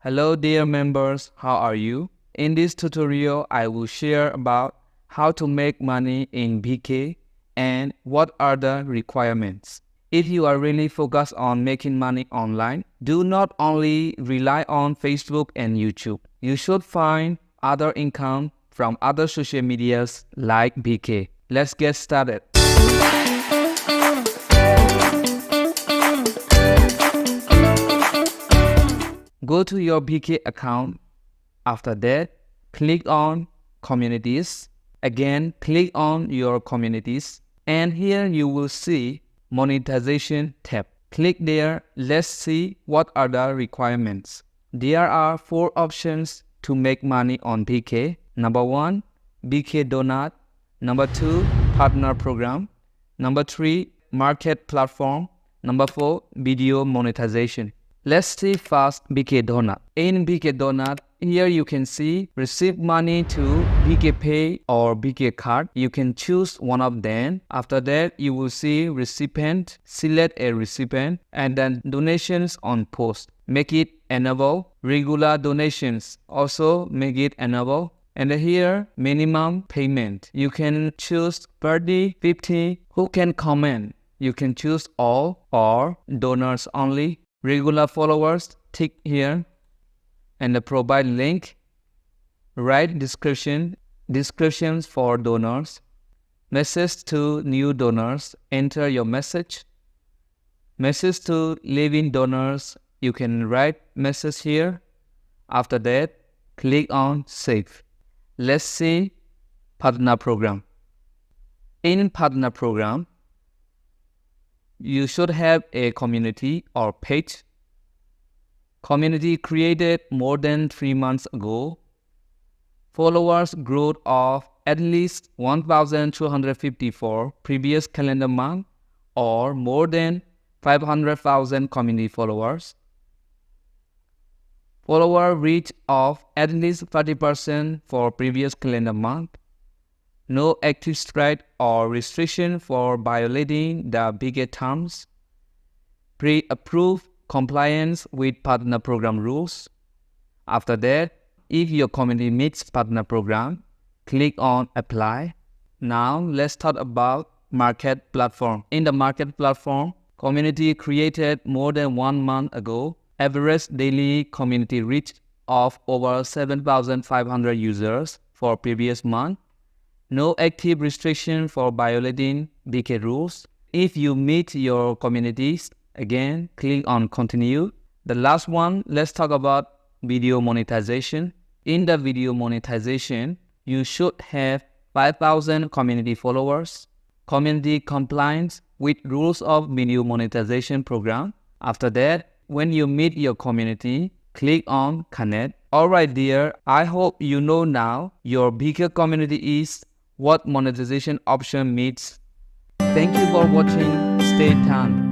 Hello dear members, how are you? In this tutorial, I will share about how to make money in BK and what are the requirements. If you are really focused on making money online, do not only rely on Facebook and YouTube. You should find other income from other social medias like BK. Let's get started. Go to your BK account. After that, click on Communities. Again, click on your Communities. And here you will see Monetization tab. Click there. Let's see what are the requirements. There are 4 options to make money on BK. Number 1, BK Donut. Number 2, Partner Program. Number 3, Market Platform. Number 4, Video Monetization. Let's see first BK Donut. In BK Donut, here you can see receive money to BK Pay or BK Card. You can choose one of them. After that, you will see recipient. Select a recipient and then donations on post. Make it enable. Regular donations also make it enable. And here minimum payment. You can choose 30, 50. Who can comment? You can choose all or donors only. Regular followers, tick here and provide link. Write descriptions for donors. Message to new donors, enter your message. Message to living donors, you can write message here. After that, click on save. Let's see Partner Program. In Partner Program, you should have a community or page. Community created more than 3 months ago. Followers growth of at least 1,254 previous calendar month or more than 500,000 community followers. Follower reach of at least 30% for previous calendar month. No active strike or restriction for violating the BK terms. Pre-approved compliance with partner program rules. After that, if your community meets partner program, click on apply. Now let's talk about market platform. In the market platform, community created more than 1 month ago. Average daily community reach of over 7,500 users for previous month. No active restriction for violating BK rules. If you meet your communities, again, click on continue. The last one, let's talk about video monetization. In the video monetization, you should have 5,000 community followers, community compliance with rules of video monetization program. After that, when you meet your community, click on connect. Alright dear, I hope you know now your bigger community is what monetization option means. Thank you for watching. Stay tuned.